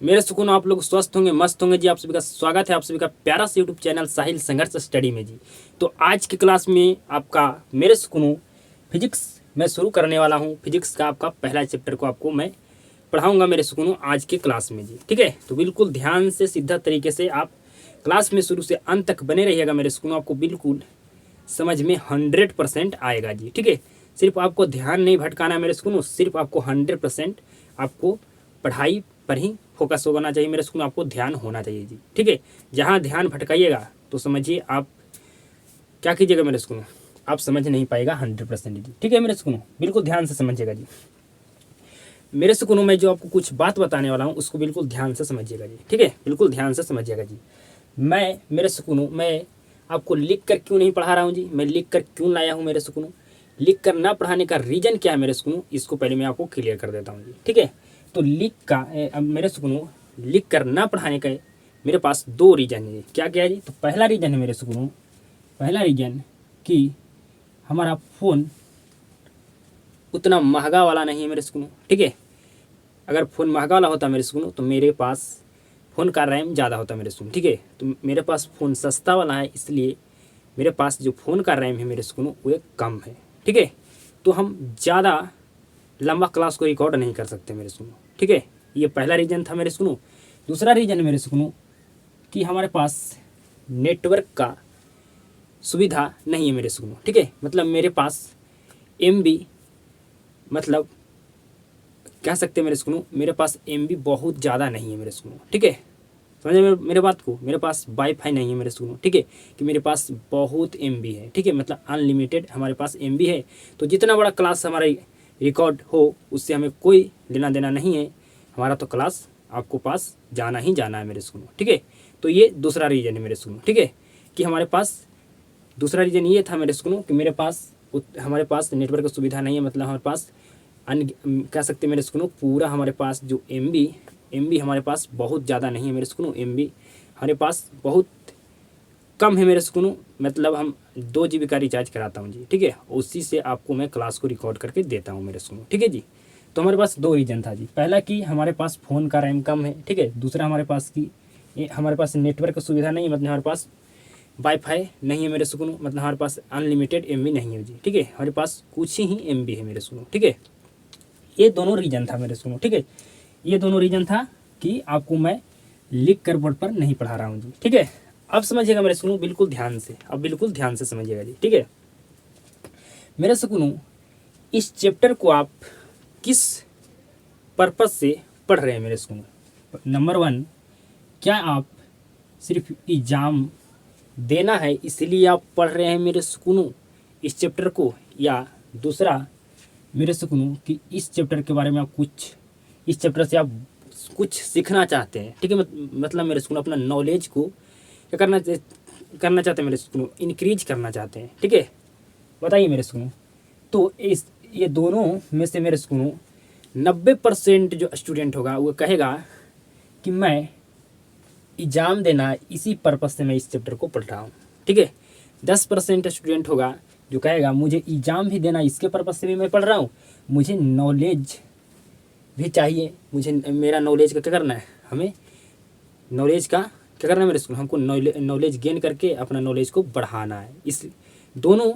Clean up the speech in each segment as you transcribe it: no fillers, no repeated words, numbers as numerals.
मेरे सुकून आप लोग स्वस्थ होंगे, मस्त होंगे जी। आप सभी का स्वागत है आप सभी का प्यारा सा यूट्यूब चैनल साहिल संघर्ष स्टडी में जी। तो आज की क्लास में आपका मेरे सुकून फिजिक्स मैं शुरू करने वाला हूँ। फिजिक्स का आपका पहला चैप्टर को आपको मैं पढ़ाऊँगा मेरे सुकून आज की क्लास में जी। ठीक है, तो बिल्कुल ध्यान से सीधा तरीके से आप क्लास में शुरू से अंत तक बने रहिएगा मेरे सुकून। आपको बिल्कुल समझ में 100% आएगा जी। ठीक है, सिर्फ आपको ध्यान नहीं भटकाना है मेरे सुकून, सिर्फ आपको 100% आपको पढ़ाई पर ही फोकस होना चाहिए मेरे स्कूल। आपको ध्यान होना चाहिए जी। ठीक है, जहाँ ध्यान भटकाइएगा तो समझिए आप क्या कीजिएगा मेरे स्कूल, आप समझ नहीं पाएगा 100% जी। ठीक है मेरे स्कूल, बिल्कुल ध्यान से समझिएगा जी। मेरे स्कूल में जो आपको कुछ बात बताने वाला हूँ उसको बिल्कुल ध्यान से समझिएगा जी। ठीक है, बिल्कुल ध्यान से समझिएगा जी। मैं मेरे सुकून मैं आपको लिख कर क्यों नहीं पढ़ा रहा हूँ जी, मैं लिख कर क्यों लाया हूँ मेरे सुकून, लिख कर ना पढ़ाने का रीज़न क्या है मेरे सुकून, इसको पहले मैं आपको क्लियर कर देता हूँ जी। ठीक है, तो अब मेरे सुकून लिख कर ना पढ़ाने का मेरे पास दो रीज़न है। क्या क्या है जी, तो पहला रीज़न है मेरे सुकून, पहला रीज़न कि हमारा फ़ोन उतना महंगा वाला नहीं है मेरे सुकून। ठीक है, अगर फ़ोन महंगा वाला होता मेरे सुकून तो मेरे पास फ़ोन का रैम ज़्यादा होता मेरे सुकून। ठीक है, तो मेरे पास फ़ोन सस्ता वाला है, इसलिए मेरे पास जो फ़ोन का रैम है मेरे सुकून वो कम है। ठीक है, तो हम ज़्यादा लंबा क्लास को रिकॉर्ड नहीं कर सकते मेरे सुकून। ठीक है, ये पहला रीज़न था मेरे सुकून। दूसरा रीज़न मेरे सुकून कि हमारे पास नेटवर्क का सुविधा नहीं है मेरे सुकून। ठीक है, मतलब मेरे पास MB मतलब कह सकते हैं मेरे सुकून, मेरे पास MB बहुत ज़्यादा नहीं है मेरे सुकून। ठीक है, समझे मेरे बात को, मेरे पास वाईफाई नहीं है मेरे सुकून। ठीक है, कि मेरे पास बहुत MB है। ठीक है, मतलब अनलिमिटेड हमारे पास MB है, तो जितना बड़ा क्लास हमारा रिकॉर्ड हो उससे हमें कोई लेना देना नहीं है, हमारा तो क्लास आपको पास जाना ही जाना है मेरे सुकून। ठीक है, तो ये दूसरा रीज़न है मेरे सुकून। ठीक है, कि हमारे पास दूसरा रीज़न ये था मेरे सुकून कि हमारे पास नेटवर्क की सुविधा नहीं है, मतलब हमारे पास कह सकते हैं मेरे सुकून पूरा हमारे पास जो MB हमारे पास बहुत ज़्यादा नहीं है मेरे सुकून। MB हमारे पास बहुत कम है मेरे सुकून, मतलब हम 2 GB का रिचार्ज कराता हूँ जी। ठीक है, उसी से आपको मैं क्लास को रिकॉर्ड करके देता हूँ मेरे सुकून। ठीक है जी, तो हमारे पास दो रीज़न था जी। पहला कि हमारे पास फ़ोन का रैम कम है। ठीक है, दूसरा हमारे पास नेटवर्क की सुविधा नहीं है, मतलब हमारे पास वाईफाई नहीं है मेरे सुकून, मतलब हमारे पास अनलिमिटेड MB नहीं है जी। ठीक है, हमारे पास कुछ ही MB है मेरे सुकून। ठीक है, ये दोनों रीज़न था मेरे सुनो। ठीक है, ये दोनों रीज़न था कि आपको मैं लिख कर बोर्ड पर नहीं पढ़ा रहा हूँ जी। ठीक है, अब समझिएगा मेरे सुनो बिल्कुल ध्यान से, अब बिल्कुल ध्यान से समझिएगा जी। ठीक है, मेरे सुनो इस चैप्टर को आप किस पर्पस से पढ़ रहे हैं मेरे सुनो। नंबर 1, क्या आप सिर्फ एग्ज़ाम देना है इसलिए आप पढ़ रहे हैं मेरे सुकून इस चैप्टर को, या दूसरा मेरे सुकून कि इस चैप्टर के बारे में आप इस चैप्टर से आप कुछ सीखना चाहते हैं। ठीक है, मतलब मेरे सुकून अपना नॉलेज को क्या करना चाहते हैं मेरे सुकून, इंक्रीज करना चाहते हैं। ठीक है, बताइए मेरे सुकून। तो ये दोनों में से मेरे सुकून 90% जो स्टूडेंट होगा वो कहेगा कि मैं एग्ज़ाम देना इसी पर्पज़ से मैं इस चैप्टर को पढ़ रहा हूँ। ठीक है, 10% स्टूडेंट होगा जो कहेगा मुझे एग्ज़ाम भी देना इसके पर्पज़ से भी मैं पढ़ रहा हूँ, मुझे नॉलेज भी चाहिए, मुझे मेरा नॉलेज का क्या करना है, हमें नॉलेज का क्या करना है मेरे स्कूल, हमको नॉलेज गेन करके अपना नॉलेज को बढ़ाना है। इस दोनों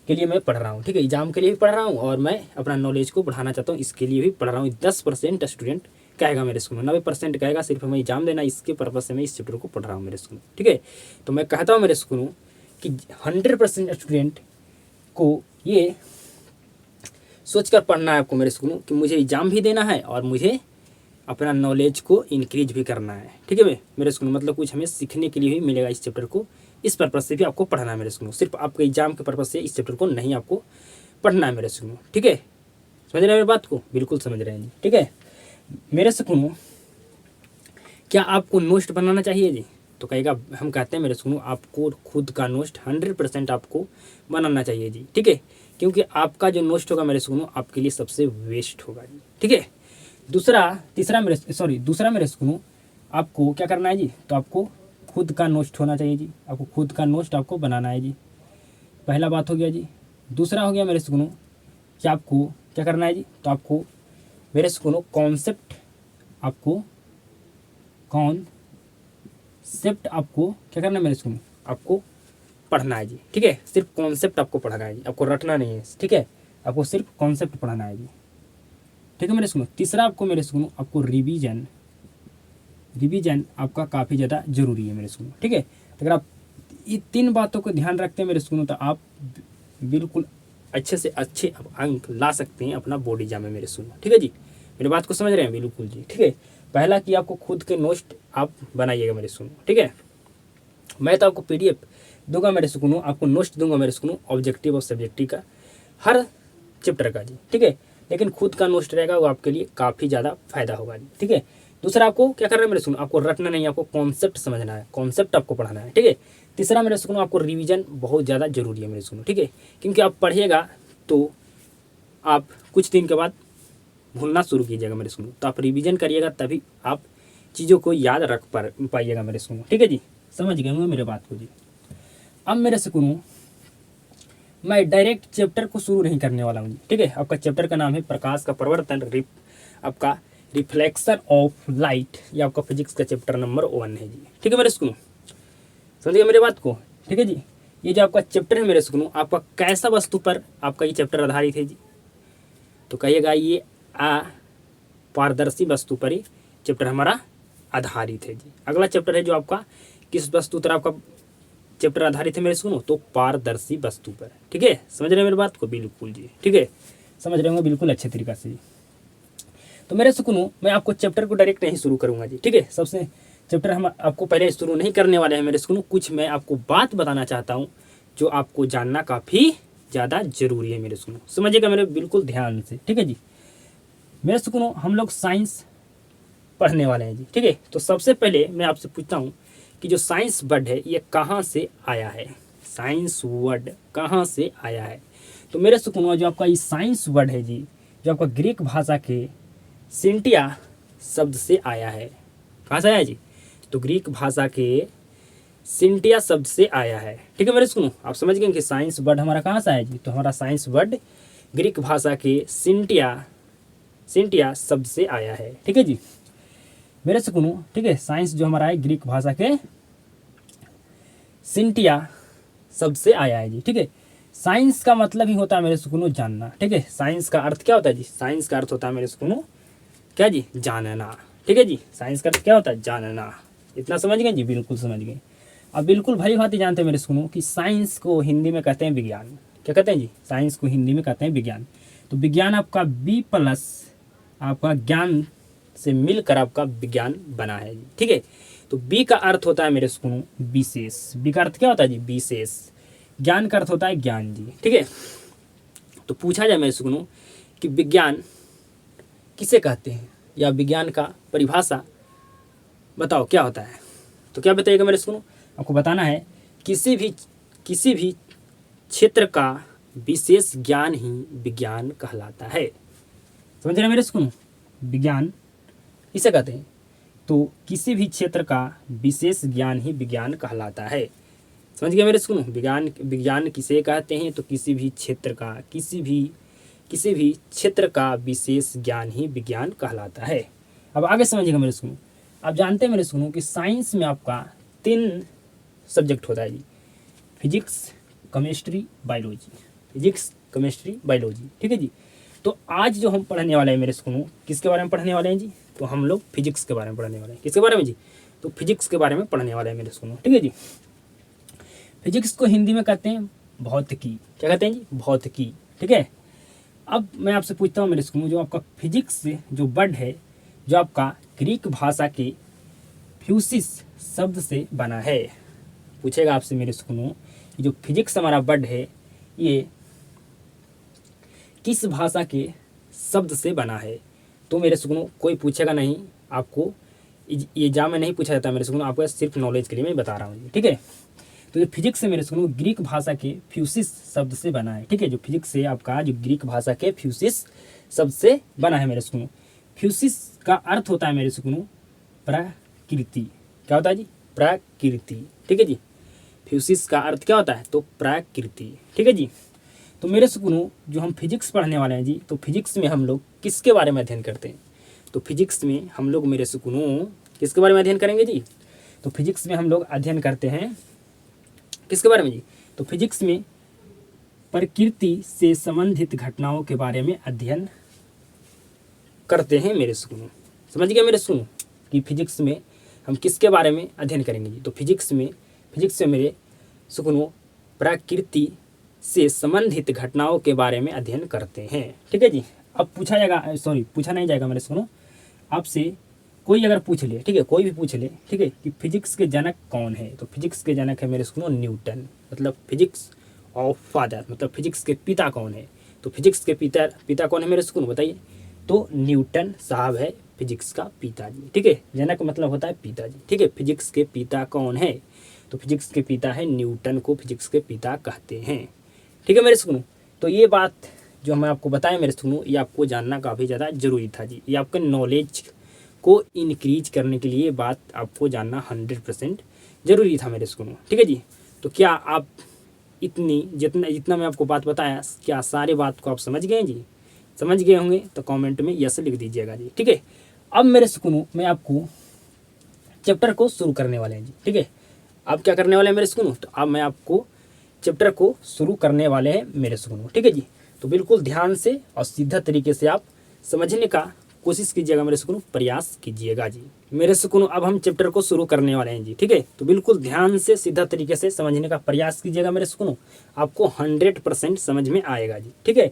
के लिए मैं पढ़ रहा हूँ। ठीक है, एग्ज़ाम के लिए भी पढ़ रहा हूँ और मैं अपना नॉलेज को बढ़ाना चाहता हूँ, इसके लिए भी पढ़ रहा हूँ। 10% स्टूडेंट कहेगा मेरे स्कूल में, 90% कहेगा सिर्फ हमें एग्ज़ाम देना इसके पर्पज़ से मैं इस चैप्टर को पढ़ रहा हूँ मेरे स्कूल। ठीक है, तो मैं कहता हूँ मेरे स्कूल कि 100% स्टूडेंट को ये सोच कर पढ़ना है आपको मेरे स्कूल कि मुझे एग्ज़ाम भी देना है और मुझे अपना नॉलेज को इंक्रीज भी करना है। ठीक है मेरे स्कूल, मतलब कुछ हमें सीखने के लिए भी मिलेगा इस चैप्टर को, इस पर्पज़ से भी आपको पढ़ना है मेरे स्कूल। सिर्फ आपके एग्ज़ाम के पर्पज़ से इस चैप्टर को नहीं आपको पढ़ना है मेरे स्कूल। ठीक है, समझ रहे हैं मेरी बात को, बिल्कुल समझ रहे हैं जी। ठीक है मेरे स्कूल, क्या आपको नोट्स बनाना चाहिए जी, तो कहेगा हम कहते हैं मेरे सुनो आपको खुद का नोट्स 100% आपको बनाना चाहिए जी। ठीक है, क्योंकि आपका जो नोट्स होगा मेरे सुनो आपके लिए सबसे बेस्ट होगा जी। ठीक है, दूसरा मेरे सुनो आपको क्या करना है जी, तो आपको खुद का नोट्स होना चाहिए जी, आपको खुद का नोट्स आपको बनाना है जी। पहला बात हो गया जी। दूसरा हो गया मेरे सुनो कि आपको क्या करना है जी, तो आपको मेरे सुनो कॉन्सेप्ट आपको कॉन्सेप्ट आपको क्या करना है मेरे स्कूल, आपको पढ़ना है जी। ठीक है, सिर्फ कॉन्सेप्ट आपको पढ़ना है जी, आपको रटना नहीं है। ठीक है, आपको सिर्फ कॉन्सेप्ट पढ़ना है जी। ठीक है मेरे स्कूल। तीसरा आपको मेरे स्कूल आपको रिवीजन आपका काफ़ी ज़्यादा जरूरी है मेरे स्कूल। ठीक है, अगर आप ये 3 बातों को ध्यान रखते हैं मेरे स्कूल तो आप बिल्कुल अच्छे से अच्छे अंक ला सकते हैं अपना बोर्ड एग्जाम में मेरे स्कूल। ठीक है जी, मेरी बात को समझ रहे हैं बिल्कुल जी। ठीक है, पहला कि आपको खुद के नोट्स आप बनाइएगा मेरे स्कूल। ठीक है, मैं तो आपको PDF दूंगा मेरे स्कूल, आपको नोट्स दूंगा मेरे स्कूल ऑब्जेक्टिव और सब्जेक्टिव का हर चैप्टर का जी। ठीक है, लेकिन खुद का नोट्स रहेगा वो आपके लिए काफ़ी ज़्यादा फायदा होगा जी। ठीक है, दूसरा आपको क्या करना है मेरे स्कूल, आपको रटना नहीं है, आपको कॉन्सेप्ट समझना है, कॉन्सेप्ट आपको पढ़ना है। ठीक है, तीसरा मेरे स्कूल आपको रिवीजन बहुत ज़्यादा जरूरी है मेरे स्कूल। ठीक है, क्योंकि आप पढ़िएगा तो आप कुछ दिन के बाद भूलना शुरू कीजिएगा मेरे स्कूल, तो आप रिवीजन करिएगा तभी आप चीज़ों को याद रख पाइएगा मेरे स्कूल। ठीक है जी, समझ गए होंगे मेरे बात को जी। अब मेरे स्कूल मैं डायरेक्ट चैप्टर को शुरू नहीं करने वाला हूँ जी। ठीक है, आपका चैप्टर का नाम है प्रकाश का प्रवर्तन, आपका रिफ्लेक्शन ऑफ लाइट, ये आपका फिजिक्स का चैप्टर नंबर 1 है जी। ठीक है मेरे स्कूल, समझिए मेरे बात को। ठीक है जी, ये जो आपका चैप्टर है मेरे स्कूल आपका कैसा वस्तु पर आपका ये चैप्टर आधारित है जी, तो कहिएगा ये पारदर्शी वस्तु पर ही चैप्टर हमारा आधारित है जी। अगला चैप्टर है जो आपका किस वस्तु पर आपका चैप्टर आधारित है मेरे स्कूल, तो पारदर्शी वस्तु पर। ठीक है, समझ रहे हैं मेरी बात को बिल्कुल जी। ठीक है, समझ रहे होंगे बिल्कुल अच्छे तरीक़ा से जी। तो मेरे स्कूल मैं आपको चैप्टर को डायरेक्ट नहीं शुरू करूँगा जी। ठीक है, सबसे चैप्टर हम आपको पहले शुरू नहीं करने वाले हैं मेरे स्कूल, कुछ मैं आपको बात बताना चाहता हूँ जो आपको जानना काफ़ी ज़्यादा जरूरी है मेरे स्कूल, समझिएगा मेरे बिल्कुल ध्यान से। ठीक है जी, मेरे स्कूल हम लोग साइंस पढ़ने वाले हैं जी। ठीक है, तो सबसे पहले मैं आपसे पूछता हूँ कि जो साइंस वर्ड है ये कहाँ से आया है, साइंस वर्ड कहाँ से आया है। तो मेरे स्कूल जो आपका ये साइंस वर्ड है जी, जो आपका ग्रीक भाषा के सिंटिया शब्द से आया है। कहाँ से आया जी, तो ग्रीक भाषा के सिंटिया शब्द से आया है। ठीक है मेरे स्कूल, आप समझ गए कि साइंस वर्ड हमारा कहाँ से आया जी, तो हमारा साइंस वर्ड ग्रीक भाषा के सिंटिया शब्द से आया है। ठीक है जी मेरे स्कूल। ठीक है, साइंस जो हमारा है ग्रीक भाषा के सिंटिया शब्द से आया है जी। ठीक है, साइंस का मतलब ही होता है मेरे स्कूल जानना। ठीक है, साइंस का अर्थ क्या होता है जी, साइंस का अर्थ होता है मेरे स्कूल क्या जी, जानना। ठीक है जी, साइंस का अर्थ क्या होता है, जानना। इतना समझ गए जी, बिल्कुल समझ गए। अब बिल्कुल भली भांति जानते हैं मेरे स्कूल कि साइंस को हिंदी में कहते हैं विज्ञान। क्या कहते हैं जी, साइंस को हिंदी में कहते हैं विज्ञान। तो विज्ञान आपका B+ आपका ज्ञान से मिलकर आपका विज्ञान बना है जी। ठीक है, तो बी का अर्थ होता है मेरे स्कूल विशेष। बी का अर्थ क्या होता है जी, विशेष। ज्ञान का अर्थ होता है ज्ञान जी। ठीक है, तो पूछा जाए मेरे स्कूल कि विज्ञान किसे कहते हैं या विज्ञान का परिभाषा बताओ क्या होता है, तो क्या बताइएगा मेरे स्कूल, आपको बताना है किसी भी क्षेत्र का विशेष ज्ञान ही विज्ञान कहलाता है। समझ रहे मेरे स्कूल, विज्ञान किसे कहते हैं, तो किसी भी क्षेत्र का विशेष ज्ञान ही विज्ञान कहलाता है। समझ गए मेरे स्कूल, विज्ञान किसे कहते हैं, तो किसी भी क्षेत्र का विशेष ज्ञान ही विज्ञान कहलाता है। अब आगे समझिएगा मेरे स्कूल। आप जानते हैं मेरे स्कूल कि साइंस में आपका 3 सब्जेक्ट होता है जी, physics chemistry biology, physics chemistry biology. ठीक है जी, तो आज जो हम पढ़ने वाले हैं मेरे स्कूल किसके बारे में पढ़ने वाले हैं जी, तो हम लोग फिजिक्स के बारे में पढ़ने वाले हैं। किसके बारे में जी, तो फिजिक्स के बारे में पढ़ने वाले हैं मेरे स्कूल। ठीक है जी, फिजिक्स को हिंदी में कहते हैं भौतिकी। क्या कहते हैं जी, भौतिकी। ठीक है, अब मैं आपसे पूछता हूँ मेरे स्कूल जो आपका फिजिक्स जो वर्ड है जो आपका ग्रीक भाषा के फ्यूसिस शब्द से बना है। पूछेगा आपसे मेरे स्कूल जो फिजिक्स हमारा वर्ड है ये किस भाषा के शब्द से बना है, तो मेरे स्कूल कोई पूछेगा नहीं, आपको ये एग्जाम में नहीं पूछा जाता मेरे स्कूल, आपको सिर्फ नॉलेज के लिए मैं बता रहा हूँ। ठीक है, तो जो फिजिक्स है मेरे स्कूल ग्रीक भाषा के फ्यूसिस शब्द से बना है। ठीक है, जो फिजिक्स है आपका जो ग्रीक भाषा के फ्यूसिस शब्द से बना है मेरे स्कूल। फ्यूसिस का अर्थ होता है मेरे स्कूल प्रकृति। क्या होता है जी, प्रकृति। ठीक है जी, फ्यूसिस का अर्थ क्या होता है, तो प्रकृति। ठीक है जी, तो मेरे स्कूल जो हम फिजिक्स पढ़ने वाले हैं जी, तो फिजिक्स में हम लोग किसके बारे में अध्ययन करते हैं, तो फिजिक्स में हम लोग मेरे सुकूनों किसके बारे में अध्ययन करेंगे जी? तो फिजिक्स में हम लोग अध्ययन करते हैं किसके बारे में जी? तो फिजिक्स में प्रकृति से संबंधित घटनाओं के बारे में अध्ययन करते हैं मेरे सुकूनों। समझ गए मेरे सुकूनों कि फिजिक्स में हम किसके बारे में अध्ययन करेंगे जी? तो फिजिक्स में मेरे सुकूनों प्रकृति से संबंधित घटनाओं के बारे में अध्ययन करते हैं। ठीक है जी। अब पूछा जाएगा, सॉरी पूछा नहीं जाएगा मेरे सुकूनों, आपसे कोई अगर पूछ ले, ठीक है, कोई भी पूछ ले, ठीक है, कि फिजिक्स के जनक कौन है? तो फिजिक्स के जनक है मेरे सुकूनों न्यूटन, मतलब फिजिक्स ऑफ फादर, मतलब फिजिक्स के पिता कौन है? तो फिजिक्स के पिता कौन है मेरे सुकूनों, बताइए? तो न्यूटन साहब है फिजिक्स का पिताजी। ठीक है, जनक मतलब होता है पिताजी। ठीक है, फिजिक्स के पिता कौन है? तो फिजिक्स के पिता है न्यूटन, को फिजिक्स के पिता कहते हैं। ठीक है मेरे सुकूनों, तो ये बात जो मैं आपको बताया मेरे सुकूनों, ये आपको जानना काफ़ी ज़्यादा ज़रूरी था जी। ये आपके नॉलेज को इंक्रीज करने के लिए बात आपको जानना 100% ज़रूरी था मेरे सुकूनों। ठीक है जी। तो क्या आप जितना मैं आपको बात बताया, क्या सारे बात को आप समझ गए जी? समझ गए होंगे तो कमेंट में यस लिख दीजिएगा जी। ठीक है, अब मेरे सुकूनों मैं आपको चैप्टर को शुरू करने वाले हैं जी। ठीक है, आप क्या करने वाले हैं मेरे सुकूनों? तो अब मैं आपको चैप्टर को शुरू करने वाले हैं मेरे सुकूनों। ठीक है जी। तो बिल्कुल ध्यान से और सीधा तरीके से आप समझने का कोशिश कीजिएगा मेरे सुकूनों, प्रयास कीजिएगा जी मेरे सुकूनों। अब हम चैप्टर को शुरू करने वाले हैं जी। ठीक है, तो बिल्कुल ध्यान से सीधा तरीके से समझने का प्रयास कीजिएगा मेरे सुकूनों, आपको 100% समझ में आएगा जी। ठीक है,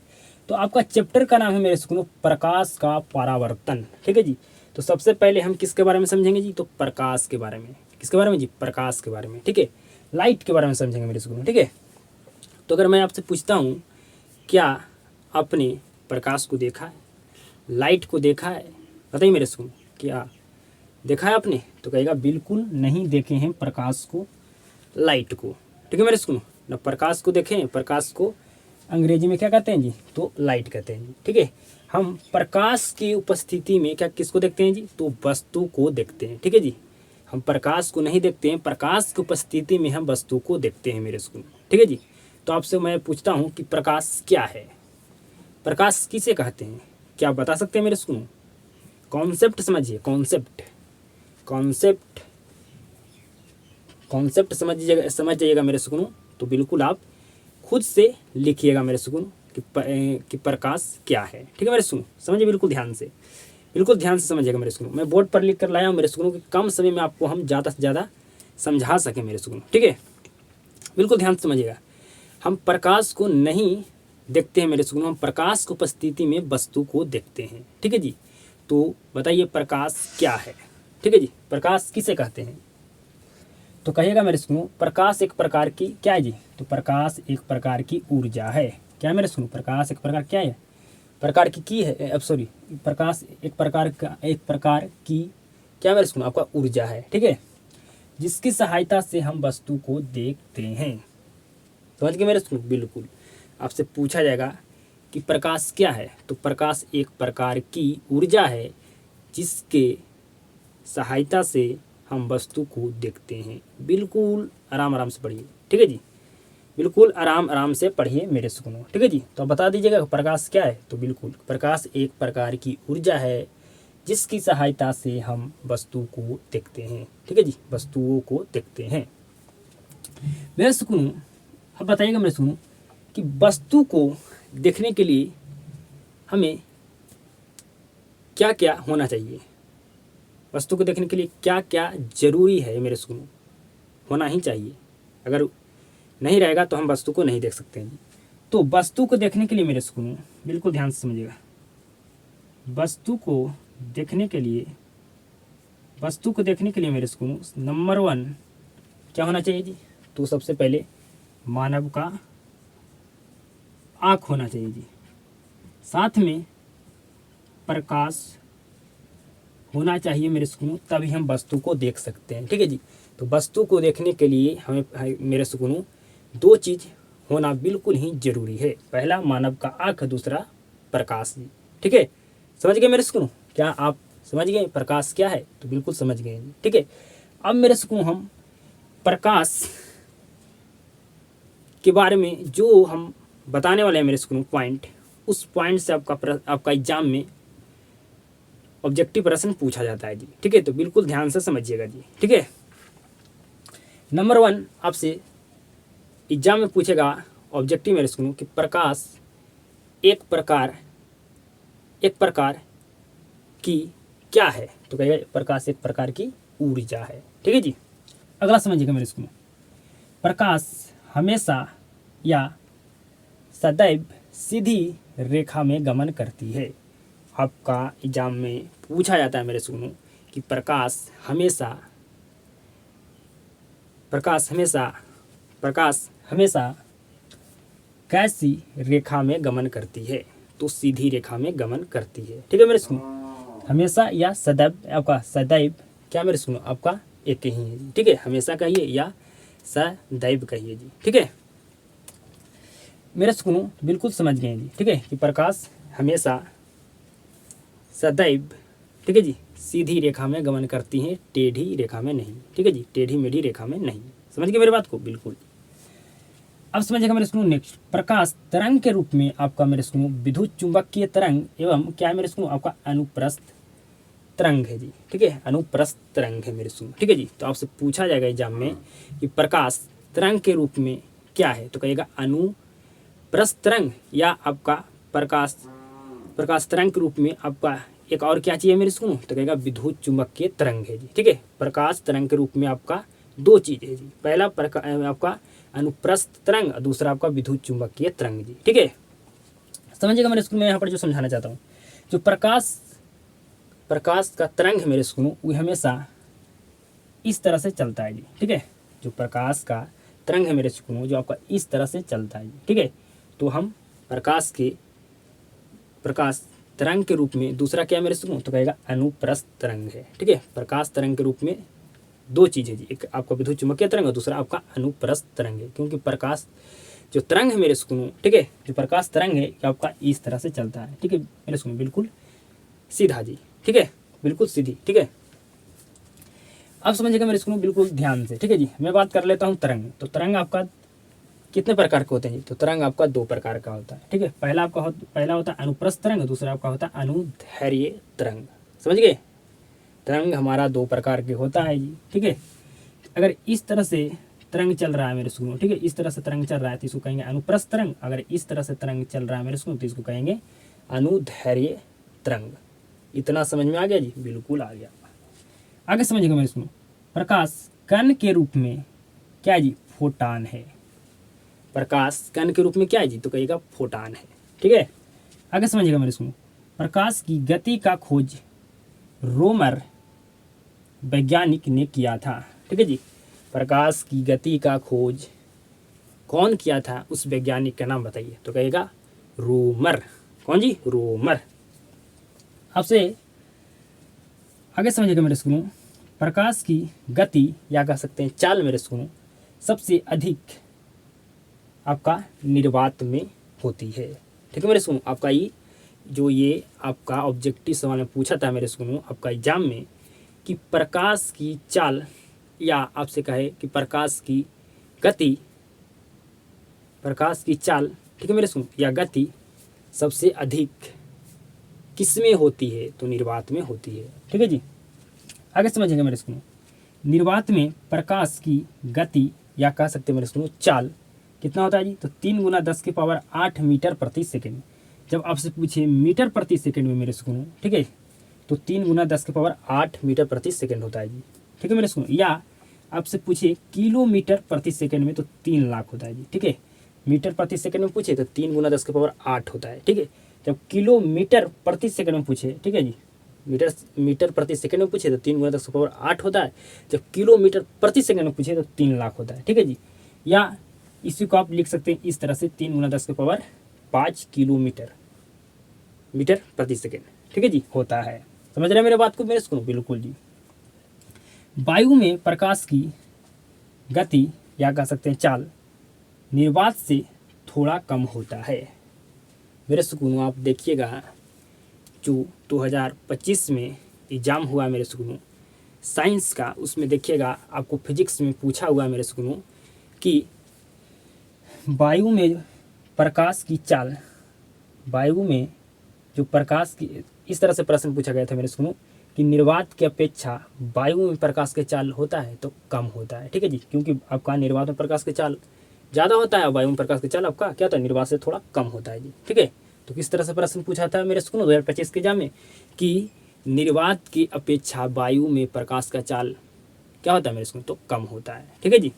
तो आपका चैप्टर का नाम है मेरे सुकूनों प्रकाश का परावर्तन। ठीक है जी। तो सबसे पहले हम किसके बारे में समझेंगे जी? तो प्रकाश के बारे में। किसके बारे में जी? प्रकाश के बारे में। ठीक है, लाइट के बारे में समझेंगे मेरे सुकूनों। ठीक है, तो अगर मैं आपसे पूछता हूँ, क्या आपने प्रकाश को देखा है, लाइट को देखा है? बताइए मेरे सुकूनों, क्या देखा है आपने? तो कहेगा बिल्कुल नहीं देखे हैं प्रकाश को, लाइट को। ठीक है मेरे सुकूनों, ना प्रकाश को देखें, प्रकाश को अंग्रेजी में क्या कहते हैं जी? तो लाइट कहते हैं जी। ठीक है, हम प्रकाश की उपस्थिति में क्या किसको देखते हैं जी? तो वस्तु को देखते हैं। ठीक है जी, हम प्रकाश को नहीं देखते हैं, प्रकाश की उपस्थिति में हम वस्तु को देखते हैं मेरे सुकूनों। ठीक है जी। तो आपसे मैं पूछता हूँ कि प्रकाश क्या है, प्रकाश किसे कहते हैं? क्या आप बता सकते हैं मेरे सुकूनों? कॉन्सेप्ट समझिए, कॉन्सेप्ट समझ जाइएगा मेरे सुकूनों। तो बिल्कुल आप खुद से लिखिएगा मेरे सुकूनों कि प्रकाश क्या है। ठीक है मेरे सुकूनों, समझिए बिल्कुल ध्यान से समझिएगा मेरे सुकूनों। मैं बोर्ड पर लिख कर लाया हूँ मेरे सुकूनों कि कम समय में आपको हम ज़्यादा से ज़्यादा समझा सकें मेरे सुकूनों। ठीक है, बिल्कुल ध्यान से समझिएगा। हम प्रकाश को नहीं देखते हैं मेरे सुकूनों, हम प्रकाश की उपस्थिति में वस्तु को देखते हैं। ठीक है जी। तो बताइए प्रकाश क्या है? ठीक है जी, प्रकाश किसे कहते हैं? तो कहिएगा मेरे सुकूनों, प्रकाश एक प्रकार की क्या है जी? तो प्रकाश एक प्रकार की ऊर्जा है। क्या है मेरे सुकूनों? प्रकाश एक प्रकार क्या है? प्रकार की है, अब सॉरी, प्रकाश एक प्रकार की क्या मेरे सुकूनों? आपका ऊर्जा है। ठीक है, जिसकी सहायता से हम वस्तु को देखते हैं। समझ गए मेरे सुकूनों? बिल्कुल आपसे पूछा जाएगा कि प्रकाश क्या है? तो प्रकाश एक प्रकार की ऊर्जा है जिसके सहायता से हम वस्तु को देखते हैं। बिल्कुल आराम से पढ़िए। ठीक है जी, बिल्कुल आराम से पढ़िए मेरे सुकूनों। ठीक है जी। तो आप बता दीजिएगा प्रकाश क्या है? तो बिल्कुल प्रकाश एक प्रकार की ऊर्जा है जिसकी सहायता से हम वस्तु को देखते हैं। ठीक है जी, वस्तुओं को देखते हैं मेरे सुकूनों। अब बताइएगा मेरे सुकूनों कि वस्तु को देखने के लिए हमें क्या क्या होना चाहिए? वस्तु को देखने के लिए क्या क्या ज़रूरी है मेरे सुकूनों? होना ही चाहिए, अगर नहीं रहेगा तो हम वस्तु को नहीं देख सकते हैं। तो वस्तु को देखने के लिए मेरे सुकूनों बिल्कुल ध्यान से समझिएगा, वस्तु को देखने के लिए मेरे सुकूनों नंबर 1 क्या होना चाहिए जी? तो सबसे पहले मानव का आँख होना चाहिए जी, साथ में प्रकाश होना चाहिए मेरे सुकूनों, तभी हम वस्तु को देख सकते हैं। ठीक है जी। तो वस्तु को देखने के लिए हमें मेरे सुकूनों 2 चीज़ होना बिल्कुल ही ज़रूरी है। पहला मानव का आँख, दूसरा प्रकाश जी। ठीक है, समझ गए मेरे सुकूनों? क्या आप समझ गए प्रकाश क्या है? तो बिल्कुल समझ गए। ठीक है, अब मेरे सुकूनों हम प्रकाश के बारे में जो हम बताने वाले हैं मेरे सुकूनों पॉइंट, उस पॉइंट से आपका एग्जाम में ऑब्जेक्टिव प्रश्न पूछा जाता है जी। ठीक है, तो बिल्कुल ध्यान से समझिएगा जी। ठीक है, नंबर 1 आपसे एग्जाम में पूछेगा ऑब्जेक्टिव मेरे सुनो कि प्रकाश एक प्रकार की क्या है, तो कहेगा प्रकाश एक प्रकार की ऊर्जा है। ठीक है जी, अगला समझिएगा मेरे सुनो, प्रकाश हमेशा या सदैव सीधी रेखा में गमन करती है। आपका एग्जाम में पूछा जाता है मेरे सुनो कि प्रकाश हमेशा कैसी रेखा में गमन करती है, तो सीधी रेखा में गमन करती है। ठीक है मेरे सुनो, हमेशा या सदैव, आपका सदैव क्या मेरे सुनो आपका एक ही है जी। ठीक है, हमेशा कहिए या सदैव कहिए जी। ठीक है, मेरे सुनो बिल्कुल समझ गए जी। ठीक है, कि प्रकाश हमेशा सदैव, ठीक है जी, सीधी रेखा में गमन करती हैं, टेढ़ी रेखा में नहीं। ठीक है जी, टेढ़ी मेढ़ी रेखा में नहीं। समझ गए मेरी बात को बिल्कुल। अब समझिएगा मेरे सुनो नेक्स्ट, प्रकाश तरंग के रूप में आपका मेरे सुनो विद्युत चुंबकीय तरंग एवं क्या है मेरे सुनो आपका अनुप्रस्थ तरंग है जी। ठीक है, अनुप्रस्थ तरंग है मेरे सुनो। ठीक है जी, तो आपसे पूछा जाएगा एग्जाम में कि प्रकाश तरंग के रूप में क्या है, तो कहेगा अनुप्रस्थ तरंग, या आपका प्रकाश तरंग के रूप में आपका एक और क्या चाहिए मेरे सुनो, तो कहेगा विद्युत चुंबकीय तरंग है जी। ठीक है, प्रकाश तरंग के रूप में आपका दो चीज़ है जी, पहला आपका अनुप्रस्थ तरंग, दूसरा आपका विद्युत चुंबकीय तरंग जी। ठीक है, समझिएगा मेरे स्कूल में यहाँ पर जो समझाना चाहता हूँ, जो प्रकाश का तरंग है मेरे स्कूल वो हमेशा इस तरह से चलता है जी। ठीक है, जो प्रकाश का तरंग है मेरे स्कूल जो आपका इस तरह से चलता है जी। ठीक है, तो हम प्रकाश तरंग के रूप में दूसरा क्या मेरे स्कूल तो कहेगा अनुप्रस्थ तरंग है। ठीक है, प्रकाश तरंग के रूप में दो चीज़ है जी, एक आपका विद्युत चुंबकीय तरंग और दूसरा आपका अनुप्रस्थ तरंग है। क्योंकि प्रकाश जो तरंग है मेरे सुनो, ठीक है, जो प्रकाश तरंग है ये आपका इस तरह से चलता है। ठीक है मेरे सुनो, बिल्कुल सीधा जी। ठीक है, बिल्कुल सीधी। ठीक है, अब समझिएगा मेरे सुनो बिल्कुल ध्यान से। ठीक है जी, मैं बात कर लेता हूँ तरंग। तो तरंग आपका कितने प्रकार के होते हैं? तो तरंग आपका दो प्रकार का होता है। ठीक है, पहला होता है अनुप्रस्थ तरंग, दूसरा आपका होता है अनुदैर्घ्य तरंग। समझ गए, तरंग हमारा दो प्रकार के होता है जी। ठीक है, अगर इस तरह से तरंग चल रहा है मेरे सुनो, ठीक है, इस तरह से तरंग चल रहा है तो इसको कहेंगे अनुप्रस्थ तरंग। अगर इस तरह से तरंग चल रहा है मेरे सुनो तो इसको कहेंगे अनुदैर्घ्य तरंग। इतना समझ में आ गया जी? बिल्कुल आ गया। आगे समझिएगा मेरे सुनो, प्रकाश कण के रूप में क्या जी? फोटान है। प्रकाश कण के रूप में क्या है जी? तो कहिएगा फोटान है। ठीक है, आगे समझिएगा मेरे सुनो, प्रकाश की गति का खोज रोमर वैज्ञानिक ने किया था। ठीक है जी, प्रकाश की गति का खोज कौन किया था? उस वैज्ञानिक का नाम बताइए। तो कहेगा रोमर। कौन जी? रोमर। आपसे आगे समझिएगा मेरे सुनो, प्रकाश की गति या कह सकते हैं चाल मेरे सुनो सबसे अधिक आपका निर्वात में होती है। ठीक है मेरे सुनो, आपका ये आपका ऑब्जेक्टिव सवाल में पूछा था मेरे सुनो आपका एग्जाम में कि प्रकाश की चाल या आपसे कहे कि प्रकाश की चाल, ठीक है मेरे सुनो, या गति सबसे अधिक किस में होती है? तो निर्वात में होती है। ठीक है जी, आगे समझिएगा मेरे सुनो, निर्वात में प्रकाश की गति या कह सकते हैं मेरे सुनो चाल कितना होता है जी? तो 3 × 10⁸ मीटर प्रति सेकेंड। जब आपसे पूछे मीटर प्रति सेकेंड में मेरे सुनो, ठीक है, तो 3 × 10⁸ मीटर प्रति सेकेंड होता है जी। ठीक है मेरे सुनो, या आपसे पूछे किलोमीटर प्रति सेकेंड में तो 3 लाख होता है जी। ठीक है, मीटर प्रति सेकेंड में पूछे तो 3 × 10⁸ होता है। ठीक है, जब किलोमीटर प्रति सेकेंड में पूछे, ठीक है जी, मीटर प्रति सेकेंड में पूछे तो 3 × 10⁸ होता है। जब किलोमीटर प्रति सेकेंड में पूछे तो 3 लाख होता है। ठीक है जी, या इसी को आप लिख सकते हैं इस तरह से 3 × 10⁵ किलोमीटर मीटर प्रति सेकेंड। ठीक है जी, होता है। समझ रहे हैं मेरे बात को मेरे सुनो? बिल्कुल जी। वायु में प्रकाश की गति या कह सकते हैं चाल निर्वात से थोड़ा कम होता है। मेरे सुकूनों आप देखिएगा जो 2025 में एग्जाम हुआ मेरे सुकूनों साइंस का, उसमें देखिएगा आपको फिजिक्स में पूछा हुआ मेरे सुकूनों कि वायु में प्रकाश की चाल, वायु में जो प्रकाश की इस तरह से प्रश्न पूछा गया था मेरे सुनो कि निर्वात की अपेक्षा वायु में प्रकाश के चाल होता है तो कम होता है। ठीक है जी, क्योंकि आपका निर्वात में प्रकाश के चाल ज़्यादा होता है, वायु में प्रकाश के चाल आपका क्या होता है, निर्वात से थोड़ा कम होता है जी। ठीक है, तो किस तरह से प्रश्न पूछा था मेरे सुनो 2025 के एग्जाम में कि निर्वात की अपेक्षा वायु में प्रकाश का चाल क्या होता है मेरे सुनो, तो कम होता है। ठीक है जी,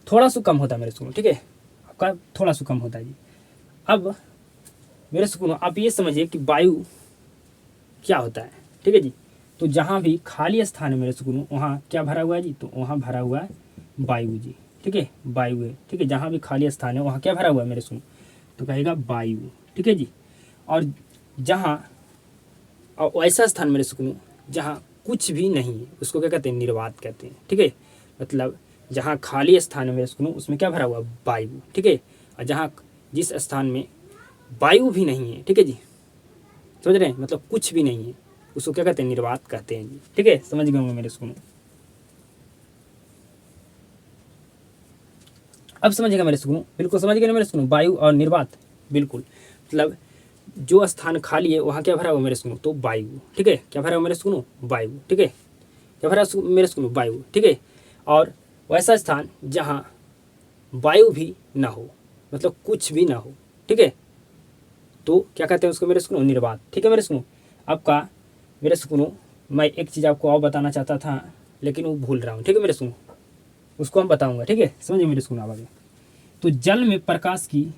थोड़ा सा कम होता है मेरे सुनो। ठीक है, आपका थोड़ा सा कम होता है जी। अब मेरे सुनो आप ये समझिए कि वायु क्या होता है। ठीक है जी, तो जहाँ भी खाली स्थान है मेरे सुनो वहाँ क्या भरा हुआ है जी, तो वहाँ भरा हुआ है वायु जी। ठीक है, वायु है। ठीक है, जहाँ भी खाली स्थान है वहाँ क्या भरा हुआ है मेरे सुनो, तो कहेगा वायु। ठीक है जी, और जहाँ और ऐसा स्थान मेरे सुनो जहाँ कुछ भी नहीं है उसको क्या कहते हैं, निर्वात कहते हैं। ठीक है, मतलब जहाँ खाली स्थान है मेरे सुनो उसमें क्या भरा हुआ, वायु। ठीक है, और जहाँ जिस स्थान में वायु भी नहीं है, ठीक है जी, समझ रहे हैं, मतलब कुछ भी नहीं है उसको क्या कहते हैं, निर्वात कहते हैं जी। ठीक है, समझ गए होंगे मेरे सुनो। अब समझिएगा मेरे सुनो, बिल्कुल समझ गए ना मेरे सुनो, वायु और निर्वात बिल्कुल, मतलब जो स्थान खाली है वहाँ क्या भरा हुआ मेरे सुनो, तो वायु। ठीक है, क्या भरा हुआ मेरे सुनो, वायु। ठीक है, क्या भरा मेरे सुनो, वायु। ठीक है, और वैसा स्थान जहाँ वायु भी ना हो, मतलब कुछ भी ना हो, ठीक है, तो क्या कहते हैं उसको मेरे सुनो, निर्वात। ठीक है मेरे सुनो, आपका मेरे सुनो मैं एक चीज़ आपको और बताना चाहता था लेकिन वो भूल रहा हूँ। ठीक है मेरे सुनो, उसको हम बताऊंगा। ठीक है, समझिए मेरे सुनो आगे। तो जल में प्रकाश की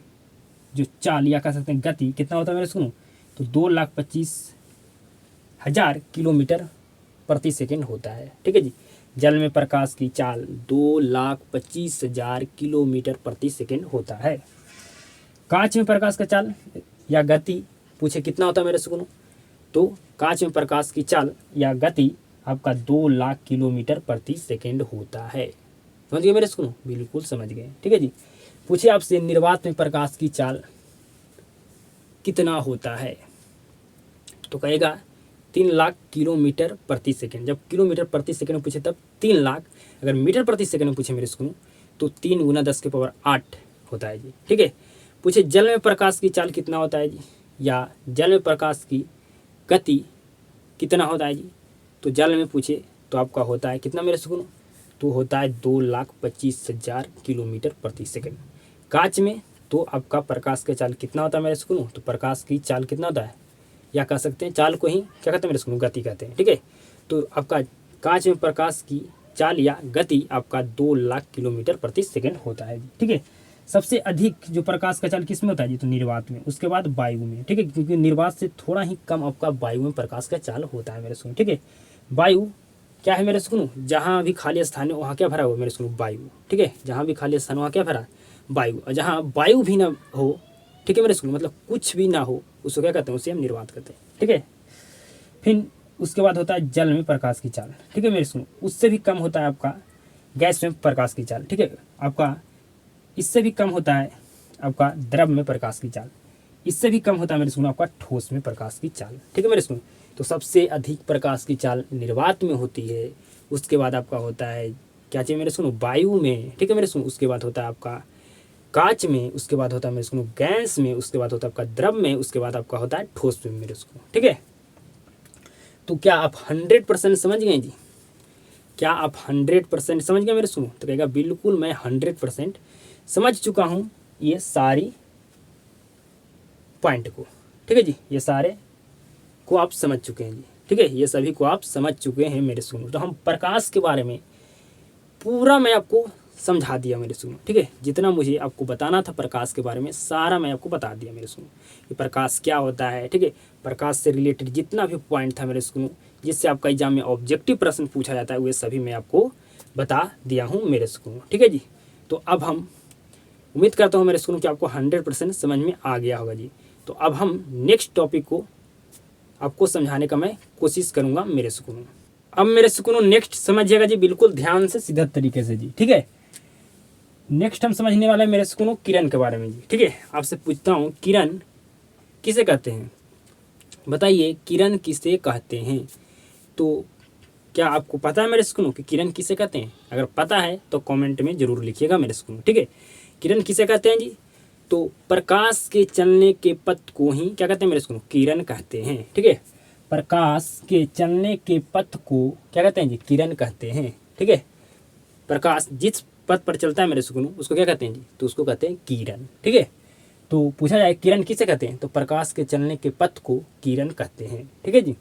जो चाल या कह सकते हैं गति कितना होता है मेरे सुनो, तो 2,25,000 किलोमीटर प्रति सेकेंड होता है। ठीक है जी, जल में प्रकाश की चाल 2,25,000 किलोमीटर प्रति सेकेंड होता है। कांच में प्रकाश का चाल या गति पूछे कितना होता है मेरे सुनो, तो कांच में प्रकाश की चाल या गति आपका 2,00,000 किलोमीटर प्रति सेकेंड होता है। समझ गए मेरे सुनो, बिल्कुल समझ गए। ठीक है जी, पूछे आपसे निर्वात में प्रकाश की चाल कितना होता है, तो कहेगा 3,00,000 किलोमीटर प्रति सेकेंड। जब किलोमीटर प्रति सेकेंड में पूछे तब 3,00,000, अगर मीटर प्रति सेकेंड में पूछे मेरे सुनो तो 3 × 10⁸ होता है जी। ठीक है, पूछे जल में प्रकाश की चाल कितना होता है जी, या जल में प्रकाश की गति कितना होता है जी, तो जल में पूछे तो आपका होता है कितना मेरे सुनो, तो होता है 2,25,000 किलोमीटर प्रति सेकेंड। कांच में तो आपका प्रकाश का चाल कितना होता है मेरे सुनो, तो प्रकाश की चाल कितना होता है, या कह सकते हैं चाल को ही क्या कहते हैं मेरे सुनो, गति कहते हैं। ठीक है, तो आपका कांच में प्रकाश की चाल या गति आपका 2,00,000 किलोमीटर प्रति सेकेंड होता है। ठीक है, सबसे अधिक जो प्रकाश का चाल किस में होता है जी, तो निर्वात में, उसके बाद वायु में। ठीक है, क्योंकि निर्वात से थोड़ा ही कम आपका वायु में प्रकाश का चाल होता है मेरे सुनो। ठीक है, वायु क्या है मेरे सुनो, जहाँ भी खाली स्थान है वहाँ क्या भरा हुआ मेरे सुनो, वायु। ठीक है, जहाँ भी खाली स्थान वहाँ क्या भरा, वायु। और जहाँ वायु भी ना हो, ठीक है मेरे सुनो, मतलब कुछ भी ना हो उसको क्या कहते हैं, उसे हम निर्वात कहते हैं। ठीक है, फिर उसके बाद होता है जल में प्रकाश की चाल। ठीक है मेरे सुनो, उससे भी कम होता है आपका गैस में प्रकाश की चाल। ठीक है, आपका इससे भी कम होता है आपका द्रव में प्रकाश की चाल, इससे भी कम होता है मेरे सुनो आपका ठोस में प्रकाश की चाल। ठीक है मेरे सुनो, तो सबसे अधिक प्रकाश की चाल निर्वात में होती है, उसके बाद आपका होता है क्या चाहिए मेरे सुनो, वायु में। ठीक है मेरे सुनो, उसके बाद होता है आपका कांच में, उसके बाद होता है मेरे सुनो गैस में, उसके बाद होता है आपका द्रव में, उसके बाद आपका होता है ठोस में मेरे सुनो। ठीक है, तो क्या आप 100% समझ गए जी, क्या आप 100% समझ गए मेरे सुनो, तो कहेगा बिल्कुल मैं 100% समझ चुका हूँ ये सारी पॉइंट को। ठीक है जी, ये सारे को आप समझ चुके हैं जी। ठीक है, ये सभी को आप समझ चुके हैं मेरे सुनो। तो हम प्रकाश के बारे में पूरा मैं आपको समझा दिया मेरे सुनो। ठीक है, जितना मुझे आपको बताना था प्रकाश के बारे में सारा मैं आपको बता दिया मेरे सुनो, कि प्रकाश क्या होता है। ठीक है, प्रकाश से रिलेटेड जितना भी पॉइंट था मेरे सुनो, जिससे आपका एग्जाम में ऑब्जेक्टिव प्रश्न पूछा जाता है, वे सभी मैं आपको बता दिया हूँ मेरे सुनो। ठीक है जी, तो अब हम उम्मीद करता हूँ मेरे सुनो कि आपको 100% समझ में आ गया होगा जी। तो अब हम नेक्स्ट टॉपिक को आपको समझाने का मैं कोशिश करूँगा मेरे सुकून। अब मेरे सुकून नेक्स्ट समझिएगा जी, बिल्कुल ध्यान से सीधा तरीके से जी। ठीक है, नेक्स्ट हम समझने वाले हैं मेरे सुकून किरण के बारे में जी। ठीक है, आपसे पूछता हूँ किरण किसे कहते हैं, बताइए किरण किसे कहते हैं। तो क्या आपको पता है मेरे सुकून कि किरण किसे कहते हैं? अगर पता है तो कमेंट में ज़रूर लिखिएगा मेरे सुकून। ठीक है, किरण किसे कहते हैं जी, तो प्रकाश के चलने के पथ को ही क्या कहते हैं मेरे स्कूल, किरण कहते हैं। ठीक है, प्रकाश के चलने के पथ को क्या कहते हैं जी, किरण कहते हैं। ठीक है, प्रकाश जिस पथ पर चलता है मेरे स्कूल उसको क्या कहते हैं जी, तो उसको कहते हैं किरण। ठीक है, तो पूछा जाए किरण किसे कहते हैं, तो प्रकाश के चलने के पथ को किरण कहते हैं। ठीक है जी,